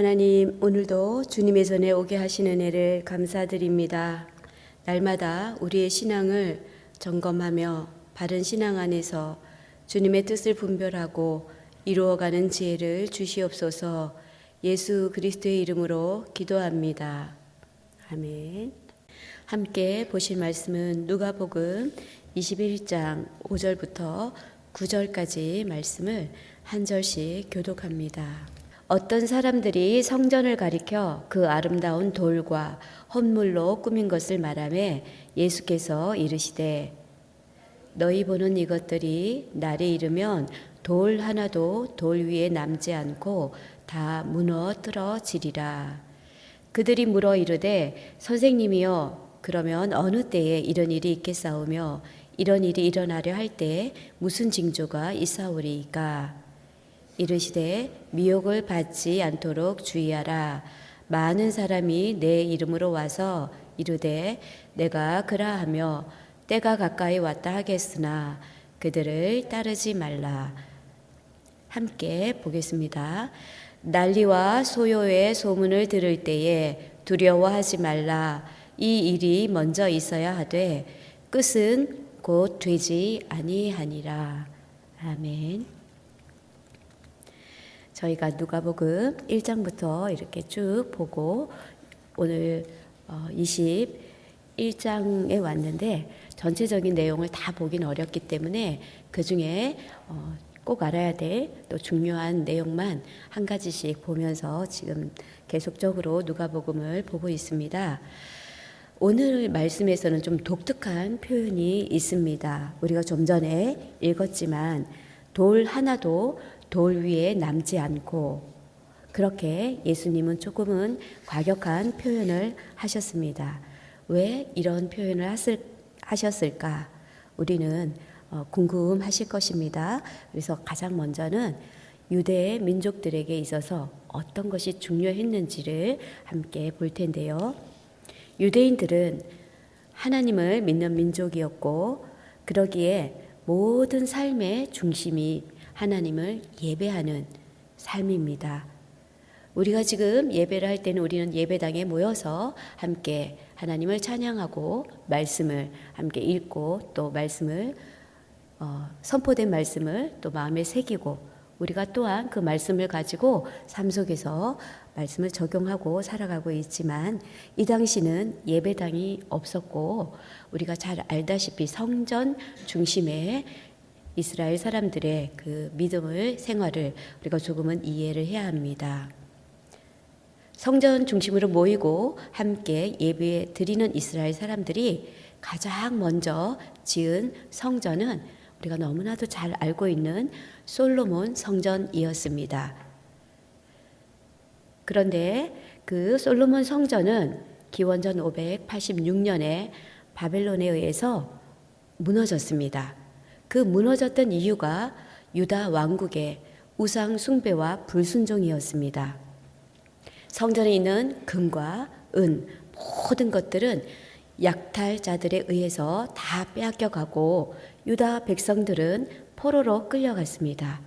하나님, 오늘도 주님의 전에 오게 하시는 은혜를 감사드립니다. 날마다 우리의 신앙을 점검하며 바른 신앙 안에서 주님의 뜻을 분별하고 이루어가는 지혜를 주시옵소서. 예수 그리스도의 이름으로 기도합니다. 아멘. 함께 보실 말씀은 누가복음 21장 5절부터 9절까지 말씀을 한 절씩 교독합니다. 어떤 사람들이 성전을 가리켜 그 아름다운 돌과 헌물로 꾸민 것을 말하며 예수께서 이르시되 너희 보는 이것들이 날이 이르면 돌 하나도 돌 위에 남지 않고 다 무너뜨러지리라. 그들이 물어 이르되 선생님이여 그러면 어느 때에 이런 일이 있겠사오며 이런 일이 일어나려 할 때에 무슨 징조가 있사오리이까. 이르시되 미혹을 받지 않도록 주의하라. 많은 사람이 내 이름으로 와서 이르되 내가 그라하며 때가 가까이 왔다 하겠으나 그들을 따르지 말라. 함께 보겠습니다. 난리와 소요의 소문을 들을 때에 두려워하지 말라. 이 일이 먼저 있어야 하되 끝은 곧 되지 아니하니라. 아멘. 저희가 누가복음 1장부터 이렇게 쭉 보고 오늘 21장에 왔는데 전체적인 내용을 다 보긴 어렵기 때문에 그 중에 꼭 알아야 될 또 중요한 내용만 한 가지씩 보면서 지금 계속적으로 누가복음을 보고 있습니다. 오늘 말씀에서는 좀 독특한 표현이 있습니다. 우리가 좀 전에 읽었지만 돌 하나도 돌 위에 남지 않고, 그렇게 예수님은 조금은 과격한 표현을 하셨습니다. 왜 이런 표현을 하셨을까? 우리는 궁금하실 것입니다. 그래서 가장 먼저는 유대 민족들에게 있어서 어떤 것이 중요했는지를 함께 볼 텐데요. 유대인들은 하나님을 믿는 민족이었고, 그러기에 모든 삶의 중심이 하나님을 예배하는 삶입니다. 우리가 지금 예배를 할 때는 우리는 예배당에 모여서 함께 하나님을 찬양하고 말씀을 함께 읽고 또 말씀을 선포된 말씀을 또 마음에 새기고 우리가 또한 그 말씀을 가지고 삶 속에서 말씀을 적용하고 살아가고 있지만 이 당시는 예배당이 없었고 우리가 잘 알다시피 성전 중심의 이스라엘 사람들의 그 믿음의 생활을 우리가 조금은 이해를 해야 합니다. 성전 중심으로 모이고 함께 예배 드리는 이스라엘 사람들이 가장 먼저 지은 성전은 우리가 너무나도 잘 알고 있는 솔로몬 성전이었습니다. 그런데 그 솔로몬 성전은 기원전 586년에 바벨론에 의해서 무너졌습니다. 그 무너졌던 이유가 유다 왕국의 우상 숭배와 불순종이었습니다. 성전에 있는 금과 은 모든 것들은 약탈자들에 의해서 다 빼앗겨가고 유다 백성들은 포로로 끌려갔습니다.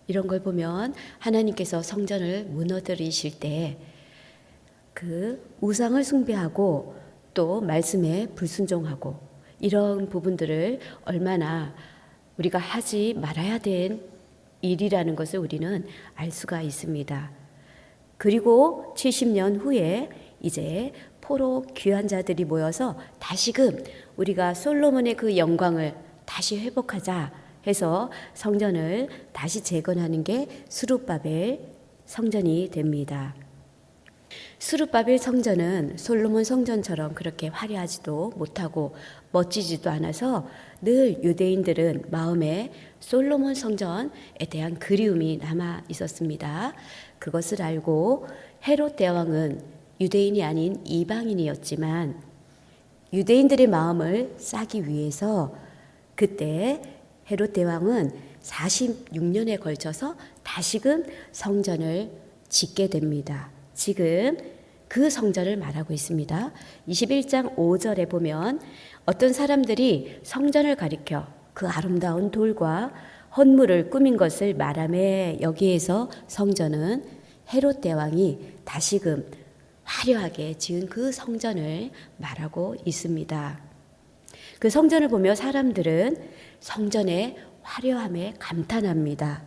이런 걸 보면 하나님께서 성전을 무너뜨리실 때 그 우상을 숭배하고 또 말씀에 불순종하고 이런 부분들을 얼마나 우리가 하지 말아야 된 일이라는 것을 우리는 알 수가 있습니다. 그리고 70년 후에 이제 포로 귀환 자들이 모여서 다시금 우리가 솔로몬의 그 영광을 다시 회복하자 해서 성전을 다시 재건하는 게 스룹바벨 성전이 됩니다. 스룹바벨 성전은 솔로몬 성전처럼 그렇게 화려하지도 못하고 멋지지도 않아서 늘 유대인들은 마음에 솔로몬 성전에 대한 그리움이 남아 있었습니다. 그것을 알고 헤롯 대왕은 유대인이 아닌 이방인이었지만 유대인들의 마음을 싸기 위해서 그때 헤롯 대왕은 46년에 걸쳐서 다시금 성전을 짓게 됩니다. 지금 그 성전을 말하고 있습니다. 21장 5절에 보면 어떤 사람들이 성전을 가리켜 그 아름다운 돌과 헌물을 꾸민 것을 말하며 여기에서 성전은 헤롯 대왕이 다시금 화려하게 지은 그 성전을 말하고 있습니다. 그 성전을 보며 사람들은 성전의 화려함에 감탄합니다.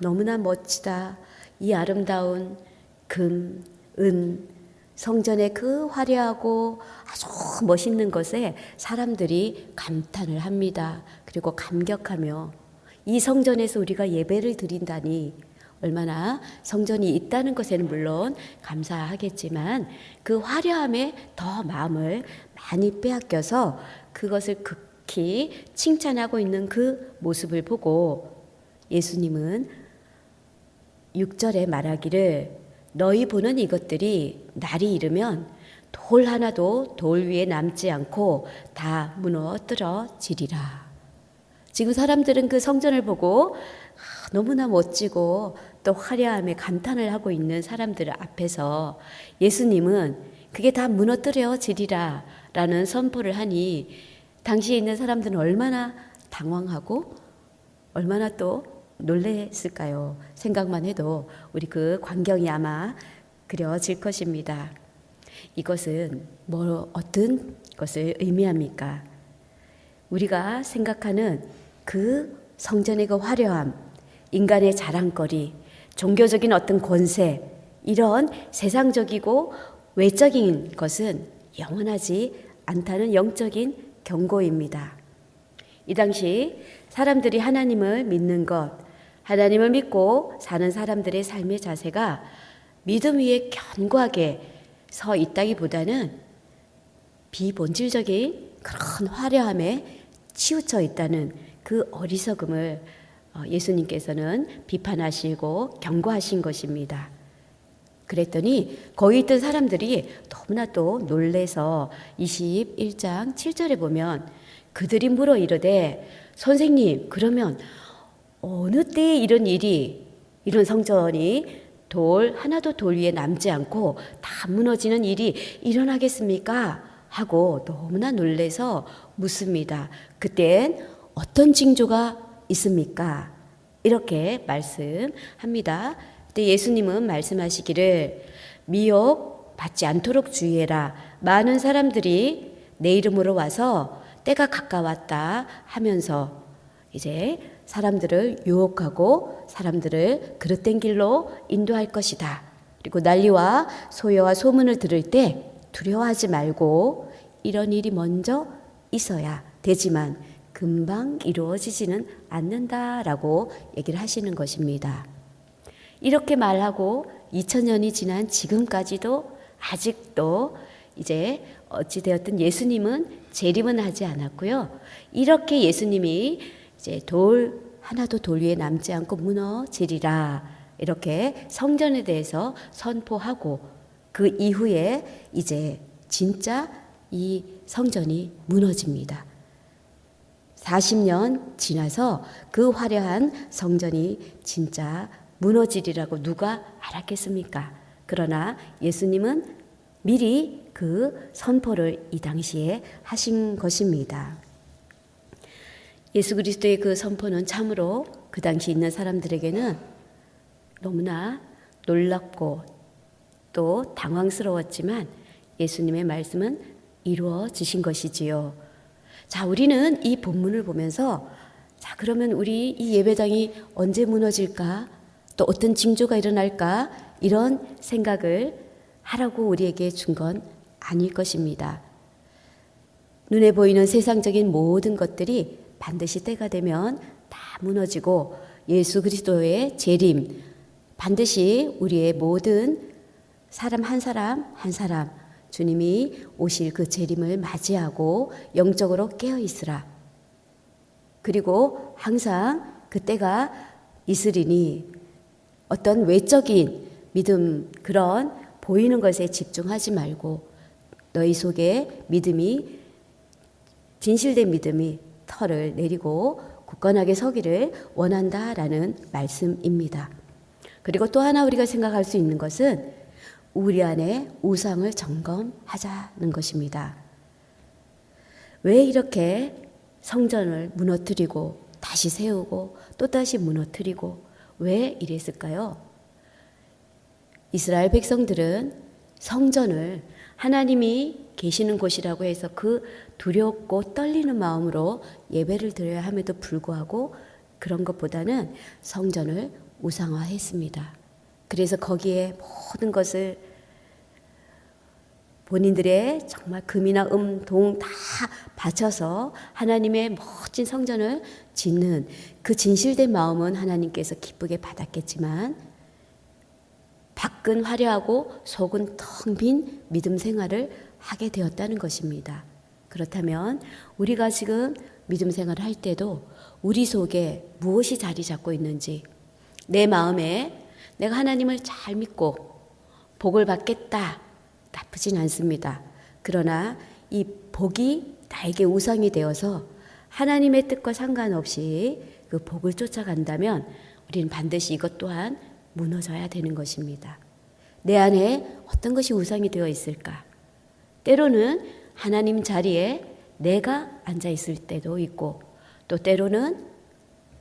너무나 멋지다. 이 아름다운 금, 은, 성전의 그 화려하고 아주 멋있는 것에 사람들이 감탄을 합니다. 그리고 감격하며 이 성전에서 우리가 예배를 드린다니 얼마나 성전이 있다는 것에는 물론 감사하겠지만 그 화려함에 더 마음을 많이 빼앗겨서 그것을 극히 칭찬하고 있는 그 모습을 보고 예수님은 6절에 말하기를 너희 보는 이것들이 날이 이르면 돌 하나도 돌 위에 남지 않고 다 무너뜨려지리라. 지금 사람들은 그 성전을 보고 너무나 멋지고 또 화려함에 감탄을 하고 있는 사람들 앞에서 예수님은 그게 다 무너뜨려지리라 라는 선포를 하니 당시에 있는 사람들은 얼마나 당황하고 얼마나 또 놀랬을까요? 생각만 해도 우리 그 광경이 아마 그려질 것입니다. 이것은 어떤 것을 의미합니까? 우리가 생각하는 그 성전의 그 화려함, 인간의 자랑거리, 종교적인 어떤 권세, 이런 세상적이고 외적인 것은 영원하지 않다는 영적인 경고입니다. 이 당시 사람들이 하나님을 믿는 것, 하나님을 믿고 사는 사람들의 삶의 자세가 믿음 위에 견고하게 서 있다기보다는 비본질적인 그런 화려함에 치우쳐 있다는 그 어리석음을 예수님께서는 비판하시고 경고하신 것입니다. 그랬더니 거기 있던 사람들이 너무나 또 놀래서 21장 7절에 보면 그들이 물어 이르되 선생님 그러면 어느 때에 이런 성전이 하나도 돌 위에 남지 않고 다 무너지는 일이 일어나겠습니까? 하고 너무나 놀래서 묻습니다. 그땐 어떤 징조가 있습니까? 이렇게 말씀합니다. 그때 예수님은 말씀하시기를 미혹 받지 않도록 주의해라. 많은 사람들이 내 이름으로 와서 때가 가까웠다 하면서 이제 사람들을 유혹하고 사람들을 그릇된 길로 인도할 것이다. 그리고 난리와 소요와 소문을 들을 때 두려워하지 말고 이런 일이 먼저 있어야 되지만 금방 이루어지지는 않는다라고 얘기를 하시는 것입니다. 이렇게 말하고 2000년이 지난 지금까지도 아직도 이제 어찌되었든 예수님은 재림은 하지 않았고요. 이렇게 예수님이 이제 하나도 돌 위에 남지 않고 무너지리라 이렇게 성전에 대해서 선포하고 그 이후에 이제 진짜 이 성전이 무너집니다. 40년 지나서 그 화려한 성전이 진짜 무너지리라고 누가 알았겠습니까? 그러나 예수님은 미리 그 선포를 이 당시에 하신 것입니다. 예수 그리스도의 그 선포는 참으로 그 당시 있는 사람들에게는 너무나 놀랍고 또 당황스러웠지만 예수님의 말씀은 이루어지신 것이지요. 자, 우리는 이 본문을 보면서 자, 그러면 우리 이 예배당이 언제 무너질까? 또 어떤 징조가 일어날까? 이런 생각을 하라고 우리에게 준 건 아닐 것입니다. 눈에 보이는 세상적인 모든 것들이 반드시 때가 되면 다 무너지고 예수 그리스도의 재림, 반드시 우리의 모든 사람 한 사람 주님이 오실 그 재림을 맞이하고 영적으로 깨어 있으라. 그리고 항상 그때가 있으리니 어떤 외적인 믿음 그런 보이는 것에 집중하지 말고 너희 속에 믿음이 진실된 믿음이 털을 내리고 굳건하게 서기를 원한다라는 말씀입니다. 그리고 또 하나 우리가 생각할 수 있는 것은 우리 안에 우상을 점검하자는 것입니다. 왜 이렇게 성전을 무너뜨리고 다시 세우고 또다시 무너뜨리고 왜 이랬을까요? 이스라엘 백성들은 성전을 하나님이 계시는 곳이라고 해서 그 두렵고 떨리는 마음으로 예배를 드려야 함에도 불구하고 그런 것보다는 성전을 우상화했습니다. 그래서 거기에 모든 것을 본인들의 정말 금이나 동 다 바쳐서 하나님의 멋진 성전을 짓는 그 진실된 마음은 하나님께서 기쁘게 받았겠지만 밖은 화려하고 속은 텅 빈 믿음 생활을 하게 되었다는 것입니다. 그렇다면 우리가 지금 믿음 생활을 할 때도 우리 속에 무엇이 자리 잡고 있는지, 내 마음에 내가 하나님을 잘 믿고 복을 받겠다, 나쁘진 않습니다. 그러나 이 복이 나에게 우상이 되어서 하나님의 뜻과 상관없이 그 복을 쫓아간다면 우리는 반드시 이것 또한 무너져야 되는 것입니다. 내 안에 어떤 것이 우상이 되어 있을까? 때로는 하나님 자리에 내가 앉아 있을 때도 있고, 또 때로는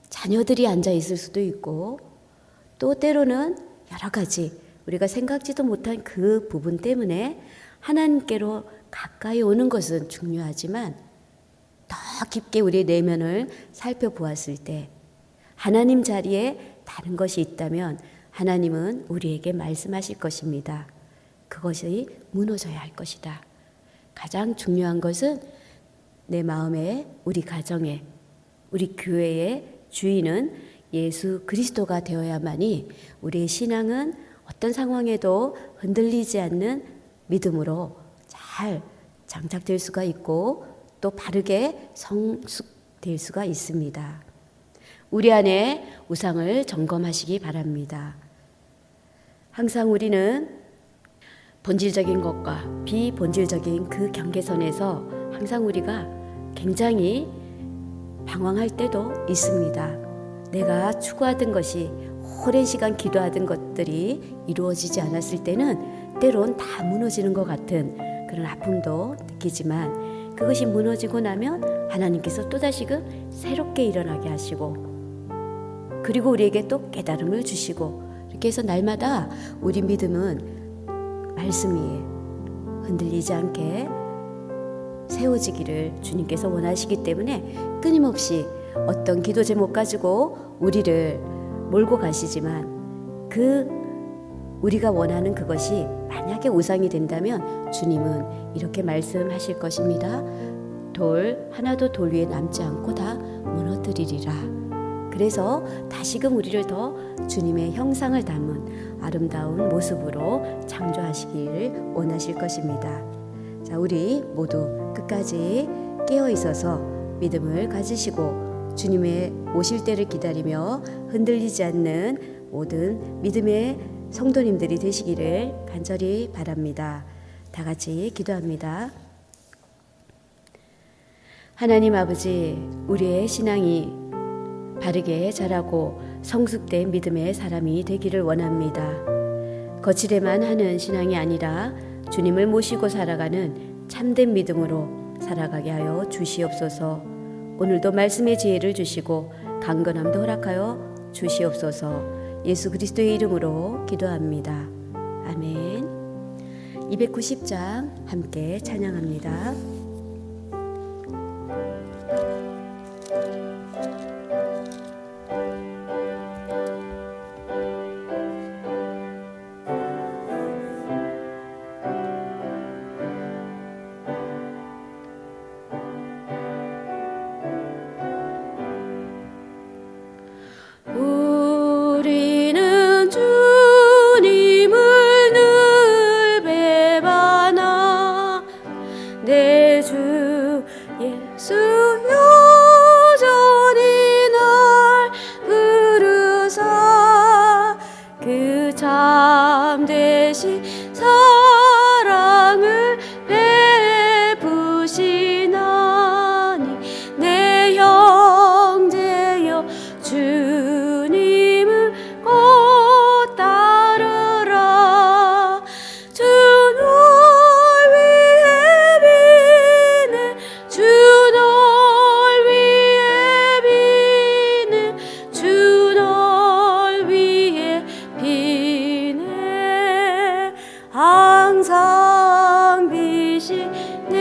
자녀들이 앉아 있을 수도 있고, 또 때로는 여러 가지 우리가 생각지도 못한 그 부분 때문에 하나님께로 가까이 오는 것은 중요하지만 더 깊게 우리의 내면을 살펴보았을 때 하나님 자리에 다른 것이 있다면 하나님은 우리에게 말씀하실 것입니다. 그것이 무너져야 할 것이다. 가장 중요한 것은 내 마음에, 우리 가정에, 우리 교회의 주인은 예수 그리스도가 되어야만이 우리의 신앙은 어떤 상황에도 흔들리지 않는 믿음으로 잘 장착될 수가 있고 또 바르게 성숙될 수가 있습니다. 우리 안에 우상을 점검하시기 바랍니다. 항상 우리는 본질적인 것과 비본질적인 그 경계선에서 항상 우리가 굉장히 방황할 때도 있습니다. 내가 추구하던 것이 오랜 시간 기도하던 것들이 이루어지지 않았을 때는 때론 다 무너지는 것 같은 그런 아픔도 느끼지만 그것이 무너지고 나면 하나님께서 또다시금 새롭게 일어나게 하시고 그리고 우리에게 또 깨달음을 주시고 이렇게 해서 날마다 우리 믿음은 말씀 위에 흔들리지 않게 세워지기를 주님께서 원하시기 때문에 끊임없이 어떤 기도 제목 가지고 우리를 몰고 가시지만 그 우리가 원하는 그것이 만약에 우상이 된다면 주님은 이렇게 말씀하실 것입니다. 돌 하나도 돌 위에 남지 않고 다 무너뜨리리라. 그래서 다시금 우리를 더 주님의 형상을 담은 아름다운 모습으로 창조하시기를 원하실 것입니다. 자, 우리 모두 끝까지 깨어 있어서 믿음을 가지시고 주님의 오실 때를 기다리며 흔들리지 않는 모든 믿음의 성도님들이 되시기를 간절히 바랍니다. 다 같이 기도합니다. 하나님 아버지, 우리의 신앙이 바르게 자라고 성숙된 믿음의 사람이 되기를 원합니다. 거칠에만 하는 신앙이 아니라 주님을 모시고 살아가는 참된 믿음으로 살아가게 하여 주시옵소서. 오늘도 말씀의 지혜를 주시고 강건함도 허락하여 주시옵소서. 예수 그리스도의 이름으로 기도합니다. 아멘. 290장 함께 찬양합니다. 우리는 주님을 늘 배반하 내 주 예수 여전히 날 부르사 그 참되신 사랑을 베푸시나니 내 형제여 주님을 곧 따르라. 주 널 위해 비네 주 널 위해 항상 비시네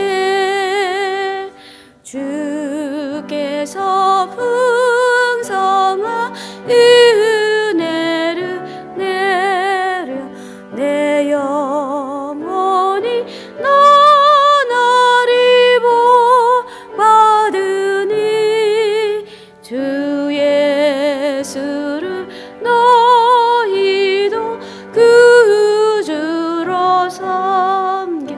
주께서 풍성한 은혜를 내려 내 영혼이 나날이 복받으니 주 예수를 너희도 구주로 섬겨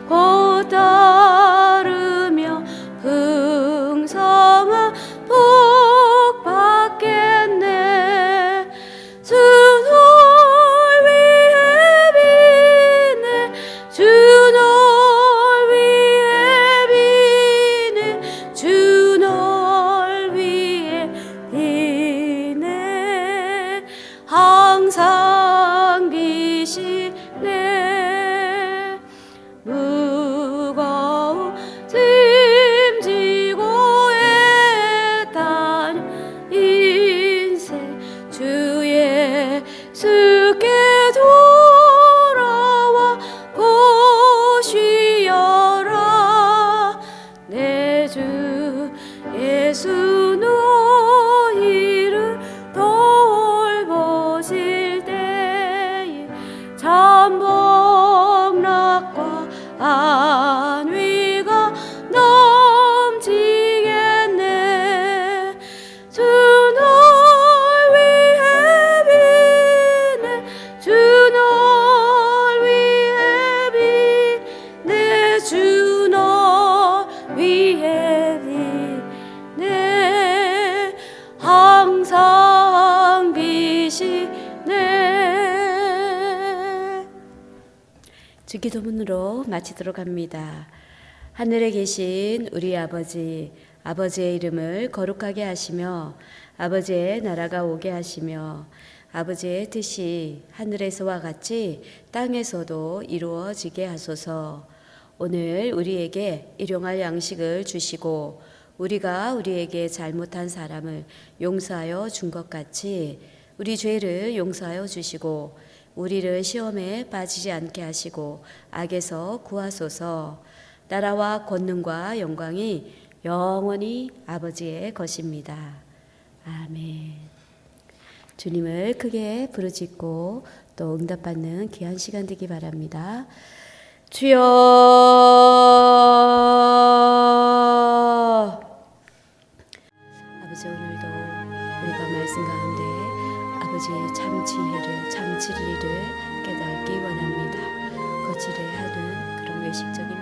곧 따르며 풍성한 복 받겠네 주 널 위해 비네 주 널 위해 비네 주 널 위해 비네 항상 비시네 무거운 짐 지고 애타는 인생 주 예수께 돌아와 곧 쉬어라 내 주 예수 너희를 돌보실 때에 참복락과 안위가 넘치겠네 주 널 위해 비네 주 널 위해 비네 주 널 위해 비네 항상 비시네 주기도문으로 마치도록 합니다. 하늘에 계신 우리 아버지, 아버지의 이름을 거룩하게 하시며 아버지의 나라가 오게 하시며 아버지의 뜻이 하늘에서와 같이 땅에서도 이루어지게 하소서. 오늘 우리에게 일용할 양식을 주시고 우리가 우리에게 잘못한 사람을 용서하여 준 것 같이 우리 죄를 용서하여 주시고 우리를 시험에 빠지지 않게 하시고 악에서 구하소서. 나라와 권능과 영광이 영원히 아버지의 것입니다. 아멘. 주님을 크게 부르짖고 또 응답받는 귀한 시간 되기 바랍니다. 주여 아버지 오늘도 우리가 말씀 가운데 아버지의 참 지혜를 참 진리를 깨닫기 원합니다. 거칠해 하는 그런 외식적인